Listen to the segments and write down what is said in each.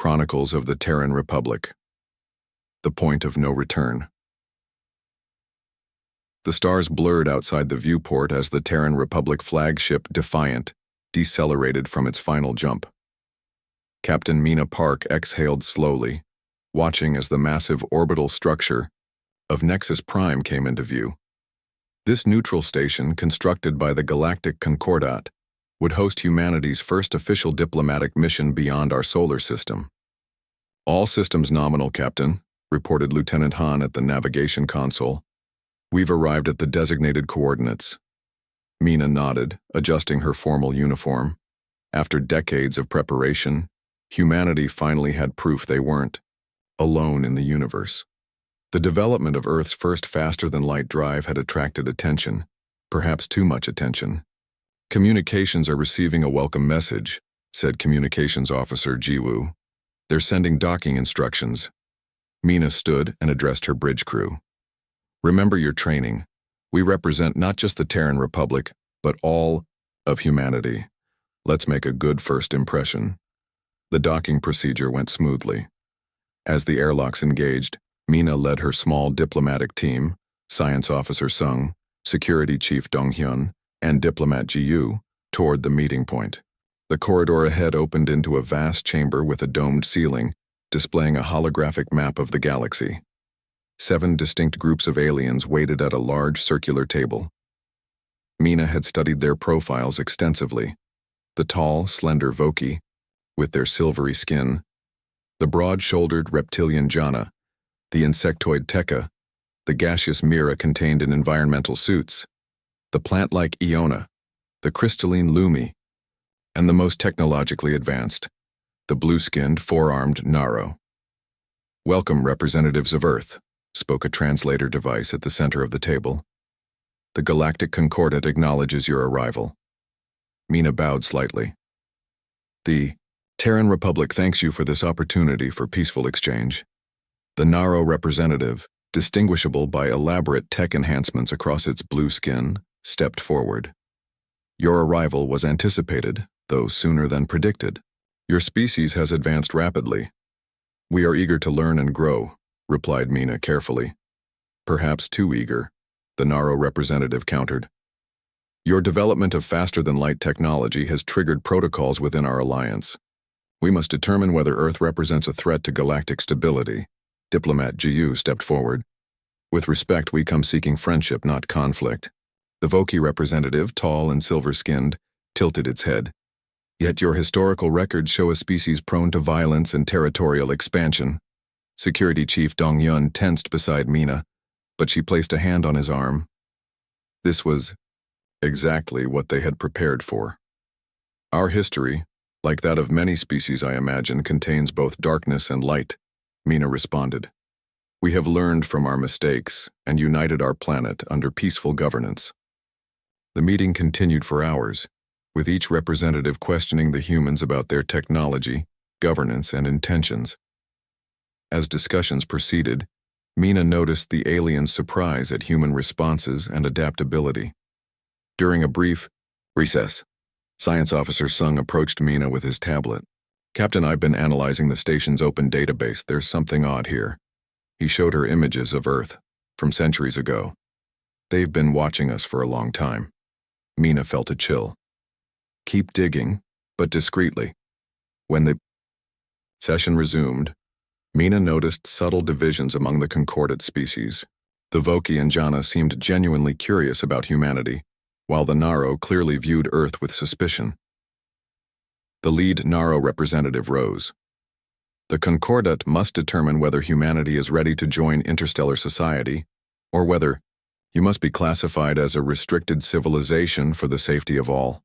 Chronicles of the Terran Republic. The Point of No Return. The stars blurred outside the viewport as the Terran Republic flagship Defiant decelerated from its final jump. Captain Mina Park exhaled slowly, watching as the massive orbital structure of Nexus Prime came into view. This neutral station, constructed by the Galactic Concordat, would host humanity's first official diplomatic mission beyond our solar system. "All systems nominal, Captain," reported Lieutenant Han at the navigation console. "We've arrived at the designated coordinates." Mina nodded, adjusting her formal uniform. After decades of preparation, humanity finally had proof they weren't alone in the universe. The development of Earth's first faster-than-light drive had attracted attention, perhaps too much attention. "Communications are receiving a welcome message," said Communications Officer Jiwoo. "They're sending docking instructions." Mina stood and addressed her bridge crew. "Remember your training. We represent not just the Terran Republic, but all of humanity. Let's make a good first impression." The docking procedure went smoothly. As the airlocks engaged, Mina led her small diplomatic team, Science Officer Sung, Security Chief Donghyun, and Diplomat Jiyu, toward the meeting point. The corridor ahead opened into a vast chamber with a domed ceiling, displaying a holographic map of the galaxy. 7 distinct groups of aliens waited at a large circular table. Mina had studied their profiles extensively. The tall, slender Voki, with their silvery skin, the broad-shouldered reptilian Jana, the insectoid Tekka, the gaseous Mira contained in environmental suits, the plant-like Iona, the crystalline Lumi, and the most technologically advanced, the blue-skinned, four-armed Naro. "Welcome, representatives of Earth," spoke a translator device at the center of the table. "The Galactic Concordat acknowledges your arrival." Mina bowed slightly. "The Terran Republic thanks you for this opportunity for peaceful exchange." The Naro representative, distinguishable by elaborate tech enhancements across its blue skin, stepped forward. "Your arrival was anticipated, though sooner than predicted. Your species has advanced rapidly." "We are eager to learn and grow," replied Mina carefully. "Perhaps too eager," the Naro representative countered. "Your development of faster-than-light technology has triggered protocols within our alliance. We must determine whether Earth represents a threat to galactic stability." Diplomat Jiyu stepped forward. "With respect, we come seeking friendship, not conflict." The Voki representative, tall and silver-skinned, tilted its head. "Yet your historical records show a species prone to violence and territorial expansion." Security Chief Dongyun tensed beside Mina, but she placed a hand on his arm. This was exactly what they had prepared for. "Our history, like that of many species I imagine, contains both darkness and light," Mina responded. "We have learned from our mistakes and united our planet under peaceful governance." The meeting continued for hours, with each representative questioning the humans about their technology, governance, and intentions. As discussions proceeded, Mina noticed the aliens' surprise at human responses and adaptability. During a brief recess, Science Officer Sung approached Mina with his tablet. "Captain, I've been analyzing the station's open database. There's something odd here." He showed her images of Earth from centuries ago. "They've been watching us for a long time." Mina felt a chill. "Keep digging, but discreetly." When the session resumed, Mina noticed subtle divisions among the Concordat species. The Voki and Jana seemed genuinely curious about humanity, while the Naro clearly viewed Earth with suspicion. The lead Naro representative rose. "The Concordat must determine whether humanity is ready to join interstellar society, or whether you must be classified as a restricted civilization for the safety of all."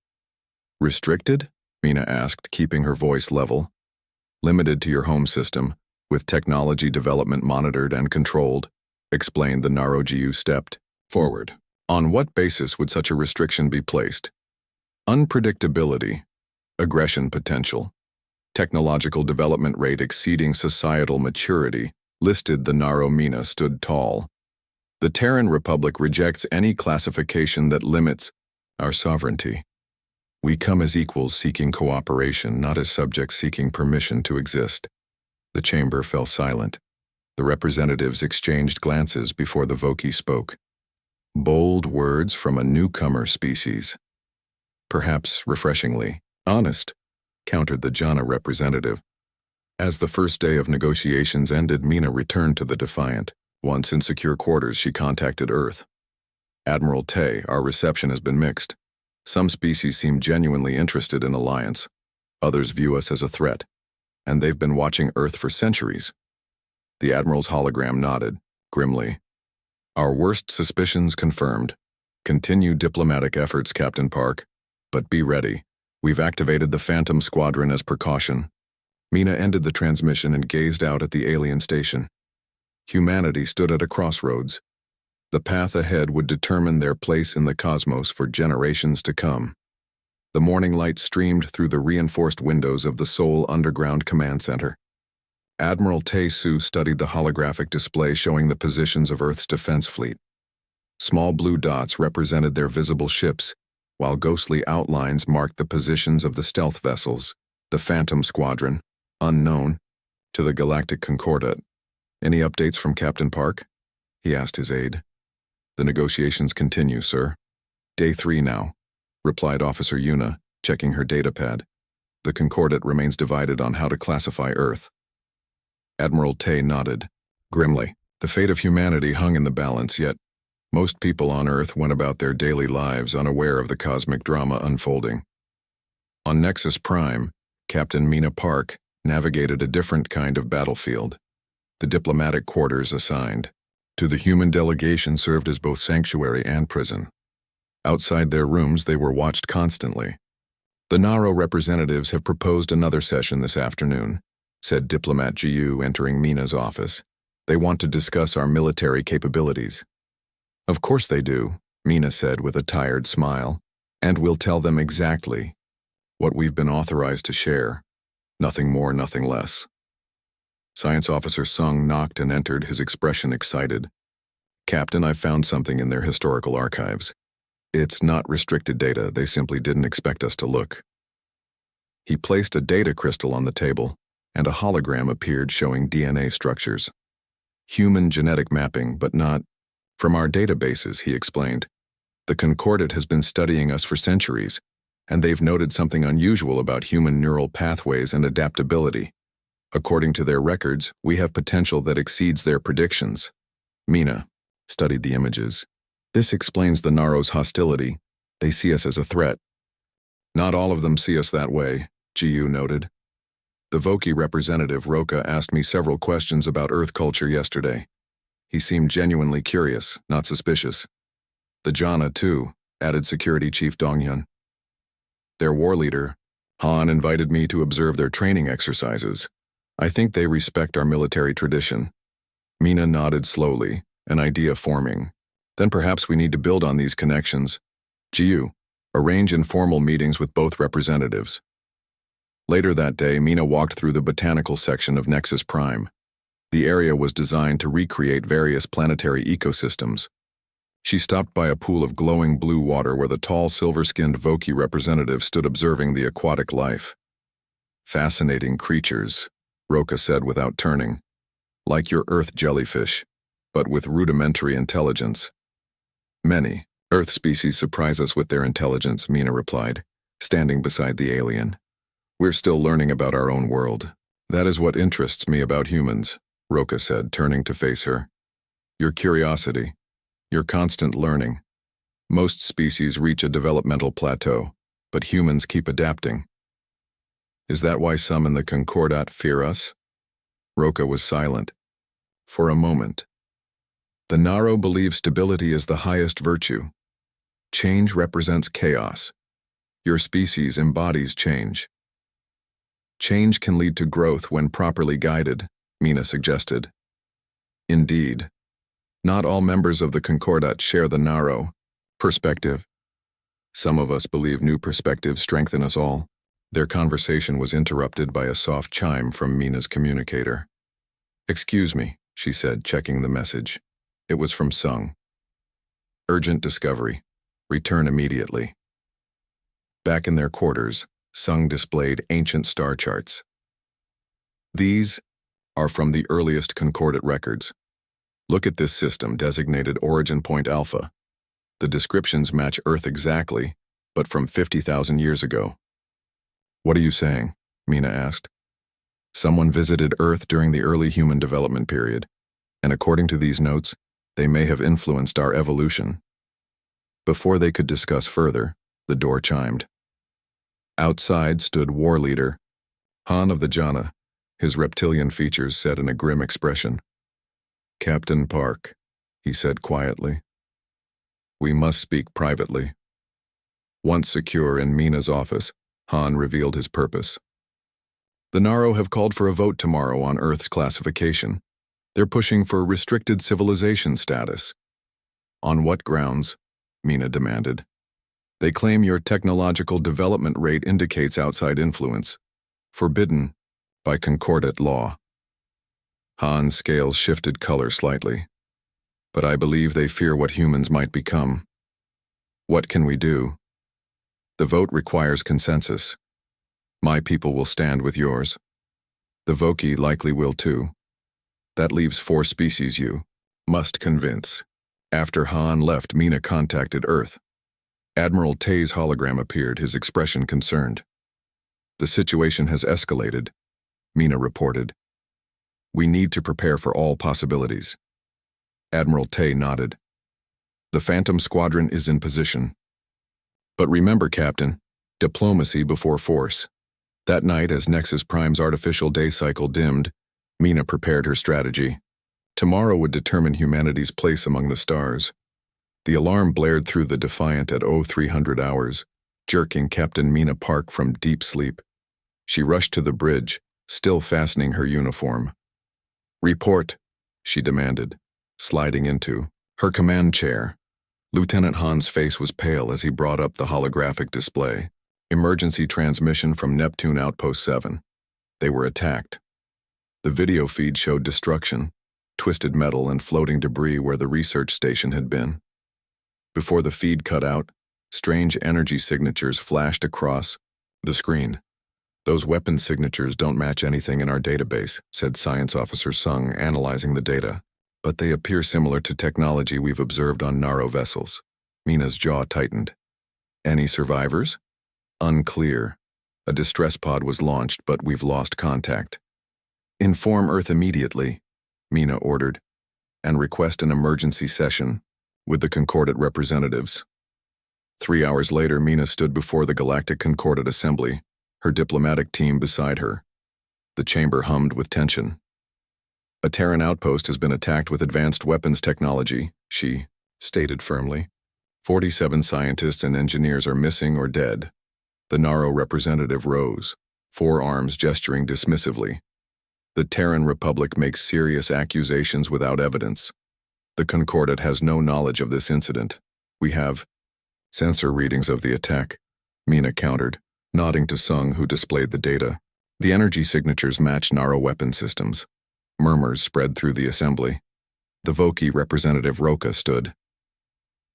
"Restricted?" Mina asked, keeping her voice level. "Limited to your home system, with technology development monitored and controlled," explained the Naro Jiyu stepped forward. "On what basis would such a restriction be placed?" "Unpredictability, aggression potential, technological development rate exceeding societal maturity," listed the Naro. Mina stood tall. "The Terran Republic rejects any classification that limits our sovereignty. We come as equals seeking cooperation, not as subjects seeking permission to exist." The chamber fell silent. The representatives exchanged glances before the Voki spoke. Bold words from a newcomer species. Perhaps refreshingly honest, countered the Jana representative. As the first day of negotiations ended, Mina returned to the Defiant. Once in secure quarters, she contacted Earth. Admiral Tay, our reception has been mixed. Some species seem genuinely interested in alliance. Others view us as a threat. And they've been watching Earth for centuries. The Admiral's hologram nodded, grimly. Our worst suspicions confirmed. Continue diplomatic efforts, Captain Park. But be ready. We've activated the Phantom Squadron as precaution. Mina ended the transmission and gazed out at the alien station. Humanity stood at a crossroads. The path ahead would determine their place in the cosmos for generations to come. The morning light streamed through the reinforced windows of the Seoul Underground Command Center. Admiral Tae-soo studied the holographic display showing the positions of Earth's defense fleet. Small blue dots represented their visible ships, while ghostly outlines marked the positions of the stealth vessels, the Phantom Squadron, unknown, to the Galactic Concordat. Any updates from Captain Park? He asked his aide. The negotiations continue, sir. Day 3 now, replied Officer Yuna, checking her datapad. The Concordat remains divided on how to classify Earth. Admiral Tay nodded. Grimly, the fate of humanity hung in the balance, yet most people on Earth went about their daily lives unaware of the cosmic drama unfolding. On Nexus Prime, Captain Mina Park navigated a different kind of battlefield. The diplomatic quarters assigned to the human delegation served as both sanctuary and prison. Outside their rooms, they were watched constantly. The Naro representatives have proposed another session this afternoon, said Diplomat Jiu, entering Mina's office. They want to discuss our military capabilities. Of course they do, Mina said with a tired smile, and we'll tell them exactly what we've been authorized to share. Nothing more, nothing less. Science Officer Sung knocked and entered, his expression excited. Captain, I found something in their historical archives. It's not restricted data, they simply didn't expect us to look. He placed a data crystal on the table, and a hologram appeared showing DNA structures. Human genetic mapping, but not from our databases, he explained. The Concordat has been studying us for centuries, and they've noted something unusual about human neural pathways and adaptability. According to their records, we have potential that exceeds their predictions. Mina studied the images. This explains the Naro's hostility. They see us as a threat. Not all of them see us that way, Jiu noted. The Voki representative Roka asked me several questions about Earth culture yesterday. He seemed genuinely curious, not suspicious. The Jana, too, added Security Chief Donghyun. Their war leader, Han, invited me to observe their training exercises. I think they respect our military tradition. Mina nodded slowly, an idea forming. Then perhaps we need to build on these connections. Jiu, arrange informal meetings with both representatives. Later that day, Mina walked through the botanical section of Nexus Prime. The area was designed to recreate various planetary ecosystems. She stopped by a pool of glowing blue water where the tall, silver-skinned Voki representative stood observing the aquatic life. Fascinating creatures, Roka said without turning. Like your Earth jellyfish, but with rudimentary intelligence. Many Earth species surprise us with their intelligence, Mina replied, standing beside the alien. We're still learning about our own world. That is what interests me about humans, Roka said, turning to face her. Your curiosity, your constant learning. Most species reach a developmental plateau, but humans keep adapting. Is that why some in the Concordat fear us? Roka was silent. For a moment. The Naro believe stability is the highest virtue. Change represents chaos. Your species embodies change. Change can lead to growth when properly guided, Mina suggested. Indeed. Not all members of the Concordat share the Naro perspective. Some of us believe new perspectives strengthen us all. Their conversation was interrupted by a soft chime from Mina's communicator. Excuse me, she said, checking the message. It was from Sung. Urgent discovery. Return immediately. Back in their quarters, Sung displayed ancient star charts. These, are from the earliest concordate records. Look at this system designated Origin Point Alpha. The descriptions match Earth exactly, but from 50,000 years ago. What are you saying? Mina asked. Someone visited Earth during the early human development period, and according to these notes, they may have influenced our evolution. Before they could discuss further, the door chimed. Outside stood War Leader Han of the Jana, his reptilian features set in a grim expression. Captain Park, he said quietly. We must speak privately. Once secure in Mina's office, Han revealed his purpose. The Naro have called for a vote tomorrow on Earth's classification. They're pushing for restricted civilization status. On what grounds? Mina demanded. They claim your technological development rate indicates outside influence, forbidden by concordate law. Han's scales shifted color slightly. But I believe they fear what humans might become. What can we do? The vote requires consensus. My people will stand with yours. The Voki likely will too. That leaves 4 species you must convince. After Han left, Mina contacted Earth. Admiral Tay's hologram appeared, his expression concerned. The situation has escalated, Mina reported. We need to prepare for all possibilities. Admiral Tay nodded. The Phantom Squadron is in position. But remember, Captain, diplomacy before force. That night, as Nexus Prime's artificial day cycle dimmed, Mina prepared her strategy. Tomorrow would determine humanity's place among the stars. The alarm blared through the Defiant at 0300 hours, jerking Captain Mina Park from deep sleep. She rushed to the bridge, still fastening her uniform. Report, she demanded, sliding into her command chair. Lieutenant Han's face was pale as he brought up the holographic display. Emergency transmission from Neptune Outpost 7. They were attacked. The video feed showed destruction, twisted metal and floating debris where the research station had been. Before the feed cut out, strange energy signatures flashed across the screen. Those weapon signatures don't match anything in our database, said Science Officer Sung, analyzing the data. But they appear similar to technology we've observed on Naro vessels. Mina's jaw tightened. Any survivors? Unclear. A distress pod was launched, but we've lost contact. Inform Earth immediately, Mina ordered, and request an emergency session with the Concordate representatives. 3 hours later, Mina stood before the Galactic Concordate Assembly, her diplomatic team beside her. The chamber hummed with tension. A Terran outpost has been attacked with advanced weapons technology, she stated firmly. 47 scientists and engineers are missing or dead. The Naro representative rose, forearms gesturing dismissively. The Terran Republic makes serious accusations without evidence. The Concordate has no knowledge of this incident. We have sensor readings of the attack, Mina countered, nodding to Sung, who displayed the data. The energy signatures match Naro weapon systems. Murmurs spread through the assembly. The Voki representative Roka stood.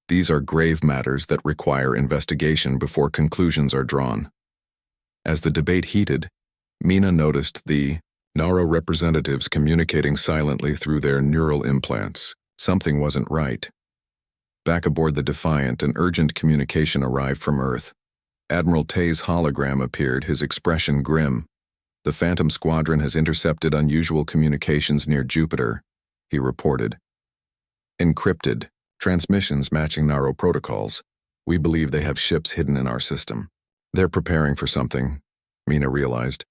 These are grave matters that require investigation before conclusions are drawn. As the debate heated, Mina noticed the Naro representatives communicating silently through their neural implants. Something wasn't right. Back aboard the Defiant, an urgent communication arrived from Earth. Admiral Tay's hologram appeared, his expression grim. The Phantom Squadron has intercepted unusual communications near Jupiter, he reported. Encrypted, transmissions matching Naro protocols. We believe they have ships hidden in our system. They're preparing for something, Mina realized.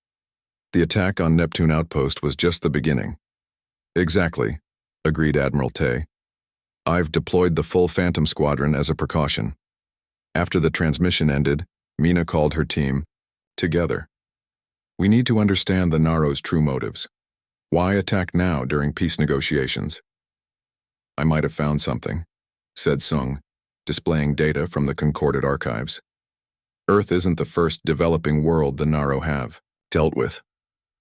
The attack on Neptune Outpost was just the beginning. Exactly, agreed Admiral Tay. I've deployed the full Phantom Squadron as a precaution. After the transmission ended, Mina called her team together. We need to understand the Naro's true motives. Why attack now during peace negotiations? I might have found something, said Sung, displaying data from the Concordate archives. Earth isn't the first developing world the Naro have dealt with.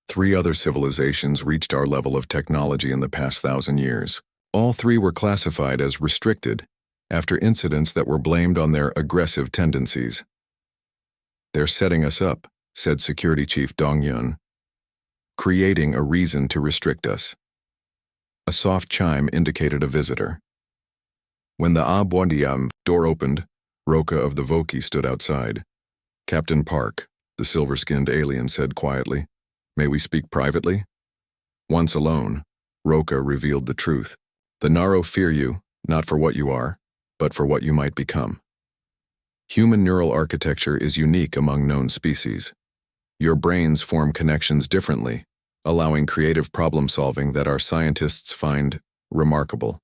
3 other civilizations reached our level of technology in the past 1,000 years. All 3 were classified as restricted after incidents that were blamed on their aggressive tendencies. They're setting us up, said Security Chief Dong Yun. creating a reason to restrict us. A soft chime indicated a visitor. When the Abwandiam door opened, Roka of the Voki stood outside. "Captain Park," the silver-skinned alien said quietly, "may we speak privately?" Once alone, Roka revealed the truth. "The Naro fear you, not for what you are, but for what you might become. Human neural architecture is unique among known species. Your brains form connections differently, allowing creative problem-solving that our scientists find remarkable."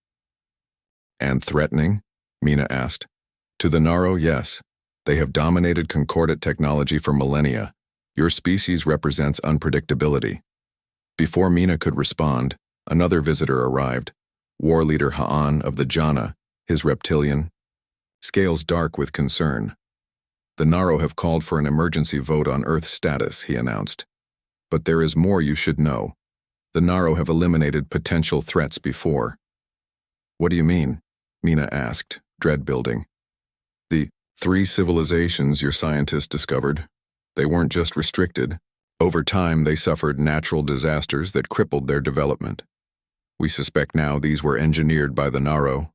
"And threatening?" Mina asked. "To the Naro, yes. They have dominated concordate technology for millennia. Your species represents unpredictability." Before Mina could respond, another visitor arrived, war leader Ha'an of the Jana, his reptilian scales dark with concern. "The Naro have called for an emergency vote on Earth status," he announced. "But there is more you should know. The Naro have eliminated potential threats before." "What do you mean?" Mina asked, dread building. "The 3 civilizations your scientists discovered. They weren't just restricted. Over time, they suffered natural disasters that crippled their development. We suspect now these were engineered by the Naro."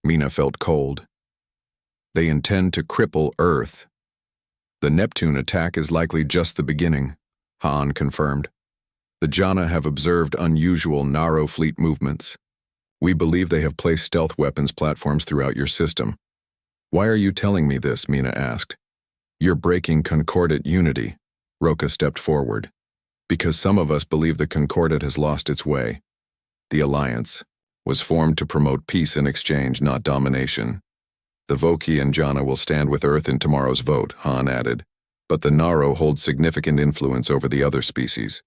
Mina felt cold. "They intend to cripple Earth." "The Neptune attack is likely just the beginning," Ha'an confirmed. "The Jana have observed unusual Naro fleet movements. We believe they have placed stealth weapons platforms throughout your system." "Why are you telling me this?" Mina asked. "You're breaking concordate unity." Roka stepped forward. "Because some of us believe the concordate has lost its way. The alliance was formed to promote peace in exchange, not domination. The Voki and Jana will stand with Earth in tomorrow's vote," Han added, "but the Naro hold significant influence over the other species."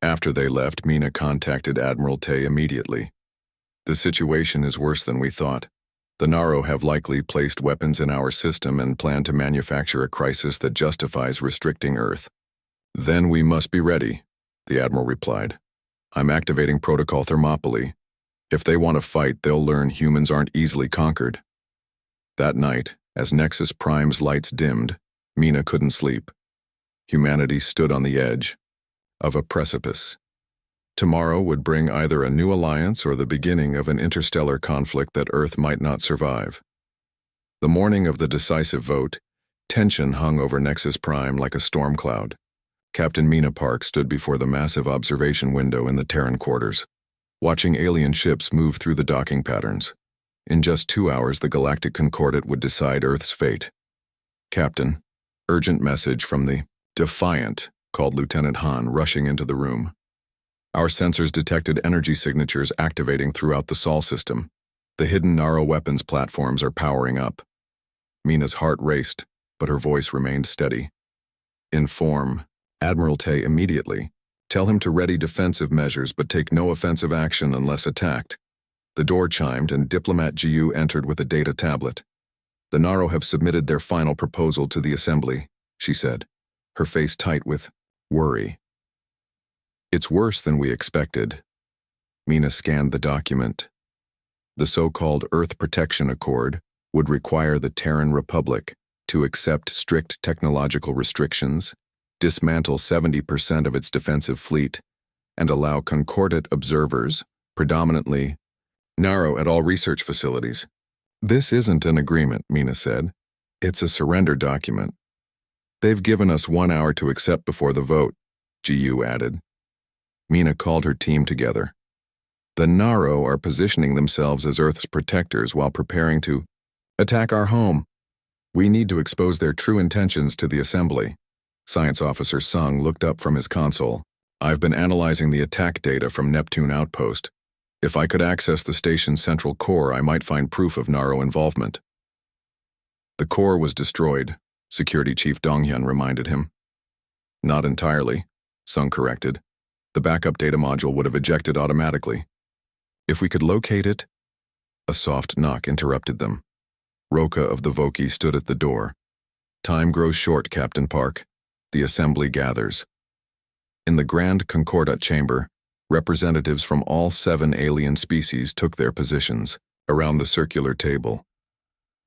After they left, Mina contacted Admiral Tay immediately. "The situation is worse than we thought. The Naro have likely placed weapons in our system and plan to manufacture a crisis that justifies restricting Earth." "Then we must be ready," the Admiral replied. "I'm activating Protocol Thermopylae. If they want to fight, they'll learn humans aren't easily conquered." That night, as Nexus Prime's lights dimmed, Mina couldn't sleep. Humanity stood on the edge of a precipice. Tomorrow would bring either a new alliance or the beginning of an interstellar conflict that Earth might not survive. The morning of the decisive vote, tension hung over Nexus Prime like a storm cloud. Captain Mina Park stood before the massive observation window in the Terran quarters, watching alien ships move through the docking patterns. In just 2 hours, the Galactic Concordate would decide Earth's fate. "Captain, urgent message from the Defiant," called Lieutenant Han, rushing into the room. "Our sensors detected energy signatures activating throughout the Sol system. The hidden Naro weapons platforms are powering up." Mina's heart raced, but her voice remained steady. "Inform Admiral Tay immediately. Tell him to ready defensive measures but take no offensive action unless attacked." The door chimed and Diplomat Jiu entered with a data tablet. "The Naro have submitted their final proposal to the Assembly," she said, her face tight with worry. "It's worse than we expected." Mina scanned the document. The so-called Earth Protection Accord would require the Terran Republic to accept strict technological restrictions, dismantle 70% of its defensive fleet, and allow concordate observers, predominantly Naro, at all research facilities. "This isn't an agreement," Mina said. "It's a surrender document." "They've given us 1 hour to accept before the vote," Jiu added. Mina called her team together. "The Naro are positioning themselves as Earth's protectors while preparing to attack our home. We need to expose their true intentions to the Assembly." Science Officer Sung looked up from his console. "I've been analyzing the attack data from Neptune Outpost. If I could access the station's central core, I might find proof of Naro involvement." "The core was destroyed," Security Chief Donghyun reminded him. "Not entirely," Sung corrected. "The backup data module would have ejected automatically. If we could locate it—" A soft knock interrupted them. Roka of the Voki stood at the door. "Time grows short, Captain Park. The Assembly gathers." In the Grand Concordat Chamber, representatives from all 7 alien species took their positions around the circular table.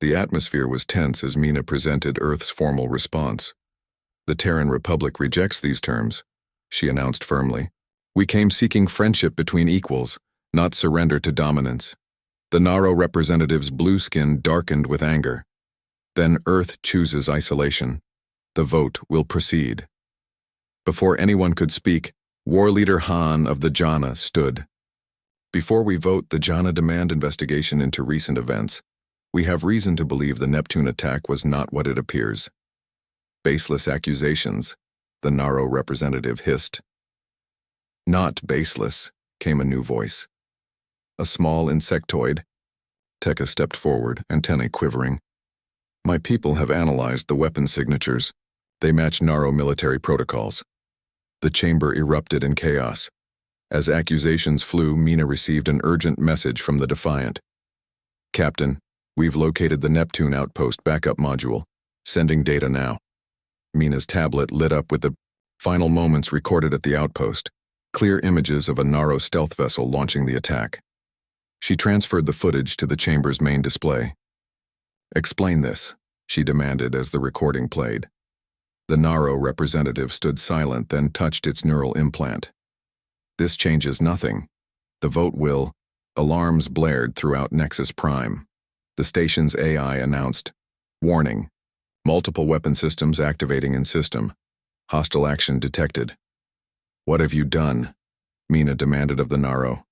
The atmosphere was tense as Mina presented Earth's formal response. "The Terran Republic rejects these terms. she announced firmly. We came seeking friendship between equals, not surrender to dominance. The Naro representative's blue skin darkened with anger. Then Earth chooses isolation. The vote will proceed. Before anyone could speak, War Leader Han of the Jana stood. Before we vote, the Jana demand investigation into recent events. We have reason to believe the Neptune attack was not what it appears. Baseless accusations, the Naro representative hissed. Not baseless, came a new voice. A small insectoid. Tekka stepped forward, antennae quivering. My people have analyzed the weapon signatures. They match Naro military protocols. The chamber erupted in chaos. As accusations flew, Mina received an urgent message from the Defiant. Captain, we've located the Neptune outpost backup module. Sending data now. Mina's tablet lit up with the final moments recorded at the outpost. Clear images of a Naro stealth vessel launching the attack. She transferred the footage to the chamber's main display. Explain this, she demanded as the recording played. The Naro representative stood silent, then touched its neural implant. This changes nothing. The vote will. Alarms blared throughout Nexus Prime. The station's AI announced, warning, multiple weapon systems activating in system. Hostile action detected. What have you done? Mina demanded of the Naro.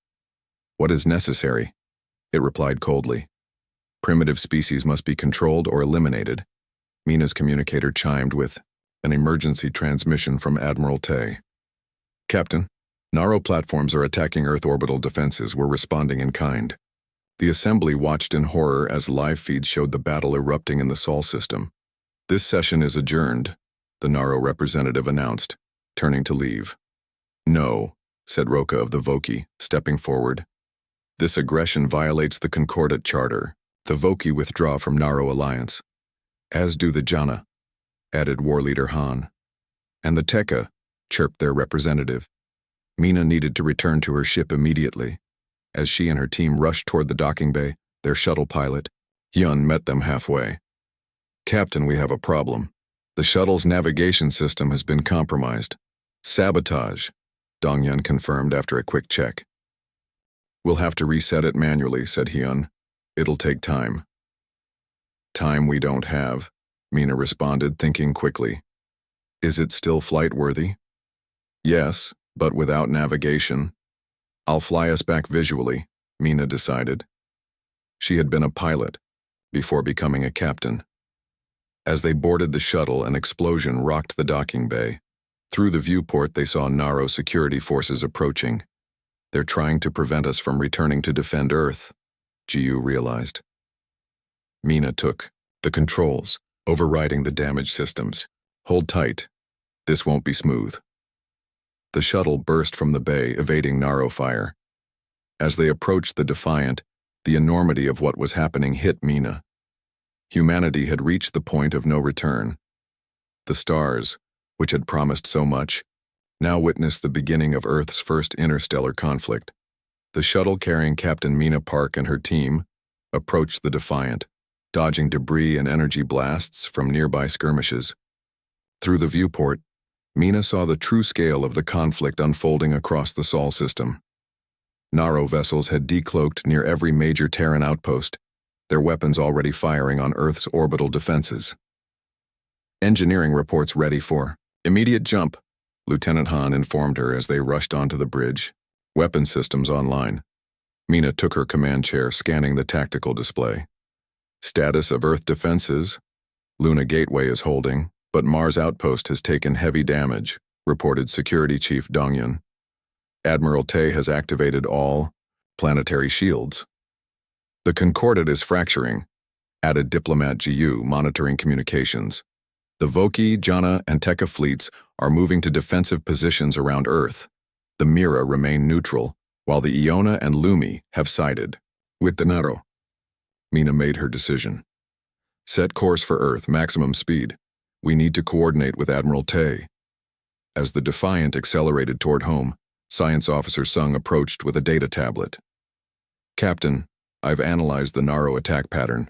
What is necessary? It replied coldly. Primitive species must be controlled or eliminated. Mina's communicator chimed with an emergency transmission from Admiral Tay. Captain, Naro platforms are attacking Earth orbital defenses. We're responding in kind. The assembly watched in horror as live feeds showed the battle erupting in the Sol system. This session is adjourned, the Naro representative announced, turning to leave. No, said Roka of the Voki, stepping forward. This aggression violates the Concordat Charter. The Voki withdraw from Naro Alliance. As do the Jana, added War Leader Han. And the Tekka, chirped their representative. Mina needed to return to her ship immediately. As she and her team rushed toward the docking bay, their shuttle pilot, Hyun, met them halfway. Captain, we have a problem. The shuttle's navigation system has been compromised. Sabotage, Dong-Yun confirmed after a quick check. We'll have to reset it manually, said Hyun. It'll take time. Time we don't have, Mina responded, thinking quickly. Is it still flight-worthy? Yes, but without navigation. I'll fly us back visually, Mina decided. She had been a pilot, before becoming a captain. As they boarded the shuttle, an explosion rocked the docking bay. Through the viewport, they saw Naro security forces approaching. They're trying to prevent us from returning to defend Earth, Jiu realized. Mina took the controls, overriding the damaged systems. Hold tight. This won't be smooth. The shuttle burst from the bay, evading Naro fire. As they approached the Defiant, the enormity of what was happening hit Mina. Humanity had reached the point of no return. The stars, which had promised so much, now witnessed the beginning of Earth's first interstellar conflict. The shuttle carrying Captain Mina Park and her team approached the Defiant, dodging debris and energy blasts from nearby skirmishes. Through the viewport, Mina saw the true scale of the conflict unfolding across the Sol system. Naro vessels had decloaked near every major Terran outpost, their weapons already firing on Earth's orbital defenses. Engineering reports ready for immediate jump, Lieutenant Han informed her as they rushed onto the bridge. Weapon systems online. Mina took her command chair, scanning the tactical display. Status of Earth defenses. Luna Gateway is holding, but Mars Outpost has taken heavy damage, reported Security Chief Dong-Yun. Admiral Tay has activated all planetary shields. The Concordat is fracturing, added Diplomat Jiu, monitoring communications. The Voki, Jana, and Tekka fleets are moving to defensive positions around Earth. The Mira remain neutral, while the Iona and Lumi have sided with the Naro. Mina made her decision. Set course for Earth, maximum speed. We need to coordinate with Admiral Tay. As the Defiant accelerated toward home, Science Officer Sung approached with a data tablet. Captain, I've analyzed the Naro attack pattern.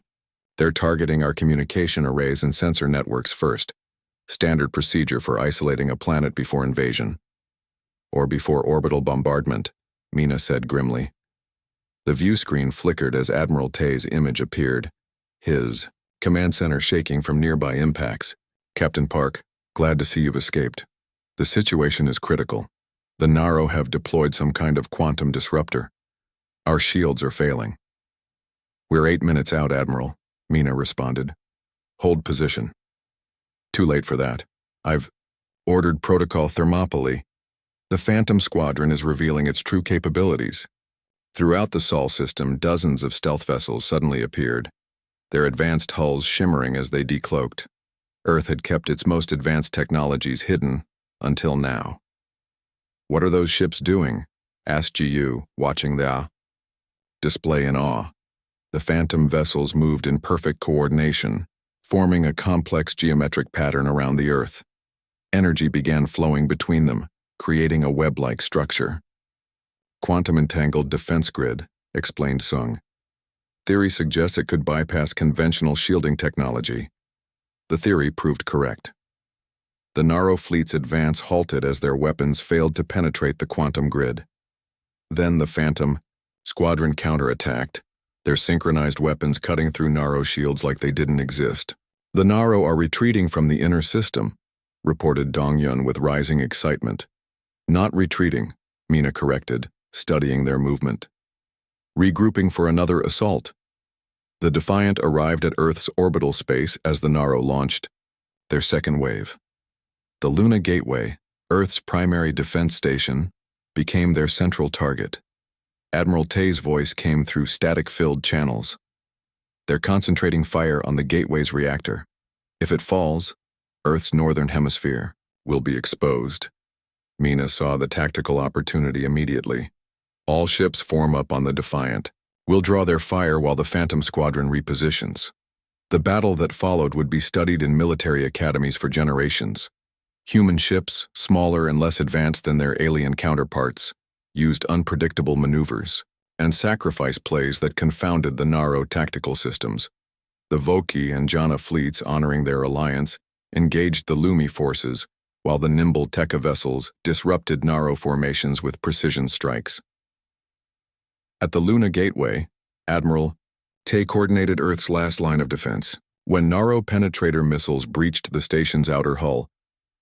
They're targeting our communication arrays and sensor networks first. Standard procedure for isolating a planet before invasion. or before orbital bombardment, Mina said grimly. The view screen flickered as Admiral Tay's image appeared, his command center shaking from nearby impacts. Captain Park, glad to see you've escaped. The situation is critical. The Naro have deployed some kind of quantum disruptor. Our shields are failing. We're 8 minutes out, Admiral, Mina responded. Hold position. Too late for that. I've ordered protocol Thermopylae. The Phantom Squadron is revealing its true capabilities. Throughout the Sol system, dozens of stealth vessels suddenly appeared, their advanced hulls shimmering as they decloaked. Earth had kept its most advanced technologies hidden until now. What are those ships doing? Asked GU, watching the display in awe. The Phantom vessels moved in perfect coordination, forming a complex geometric pattern around the Earth. Energy began flowing between them, creating a web-like structure. Quantum-entangled defense grid, explained Sung. Theory suggests it could bypass conventional shielding technology. The theory proved correct. The Naro fleet's advance halted as their weapons failed to penetrate the quantum grid. Then the Phantom Squadron counterattacked, their synchronized weapons cutting through Naro shields like they didn't exist. The Naro are retreating from the inner system, reported Dongyun with rising excitement. Not retreating, Mina corrected, studying their movement. Regrouping for another assault. The Defiant arrived at Earth's orbital space as the Naro launched their second wave. The Luna Gateway, Earth's primary defense station, became their central target. Admiral Tay's voice came through static-filled channels. They're concentrating fire on the Gateway's reactor. If it falls, Earth's northern hemisphere will be exposed. Mina saw the tactical opportunity immediately. All ships form up on the Defiant. We'll draw their fire while the Phantom Squadron repositions. The battle that followed would be studied in military academies for generations. Human ships, smaller and less advanced than their alien counterparts, used unpredictable maneuvers and sacrifice plays that confounded the Naro tactical systems. The Voki and Jana fleets, honoring their alliance, engaged the Lumi forces, while the nimble Tekka vessels disrupted Naro formations with precision strikes. At the Luna Gateway, Admiral Tay coordinated Earth's last line of defense. When Naro penetrator missiles breached the station's outer hull,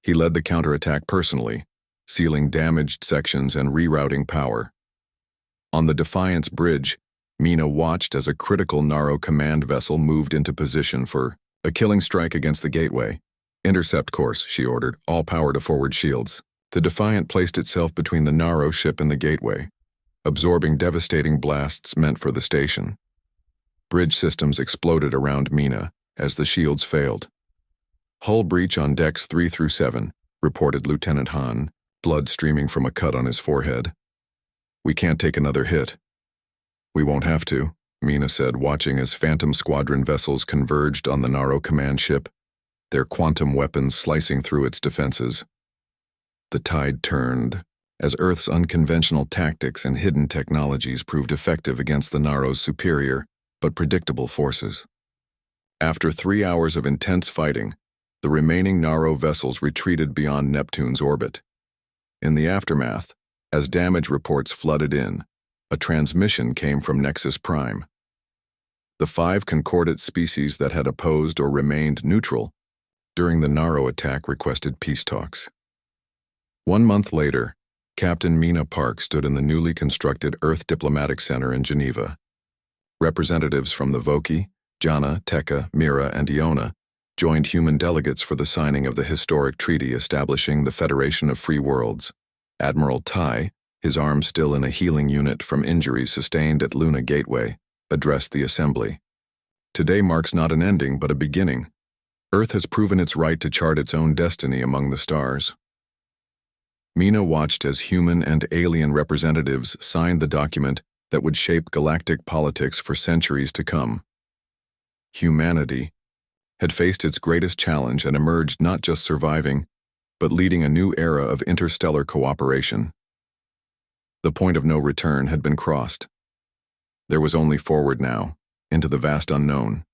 he led the counterattack personally, sealing damaged sections and rerouting power. On the Defiance bridge, Mina watched as a critical Naro command vessel moved into position for a killing strike against the Gateway. Intercept course, she ordered, all power to forward shields. The Defiant placed itself between the Naro ship and the Gateway, absorbing devastating blasts meant for the station. Bridge systems exploded around Mina as the shields failed. Hull breach on decks 3 through 7, reported Lieutenant Han, blood streaming from a cut on his forehead. We can't take another hit. We won't have to, Mina said, watching as Phantom Squadron vessels converged on the Naro command ship, their quantum weapons slicing through its defenses. The tide turned, as Earth's unconventional tactics and hidden technologies proved effective against the Naro's superior but predictable forces. After 3 hours of intense fighting, the remaining Naro vessels retreated beyond Neptune's orbit. In the aftermath, as damage reports flooded in, a transmission came from Nexus Prime. The 5 concordant species that had opposed or remained neutral during the Naro attack requested peace talks. 1 month later, Captain Mina Park stood in the newly constructed Earth Diplomatic Center in Geneva. Representatives from the Voki, Jana, Tekka, Mira, and Iona joined human delegates for the signing of the historic treaty establishing the Federation of Free Worlds. Admiral Tai, his arm still in a healing unit from injuries sustained at Luna Gateway, addressed the assembly. Today marks not an ending but a beginning. Earth has proven its right to chart its own destiny among the stars. Mina watched as human and alien representatives signed the document that would shape galactic politics for centuries to come. Humanity had faced its greatest challenge and emerged not just surviving, but leading a new era of interstellar cooperation. The point of no return had been crossed. There was only forward now, into the vast unknown.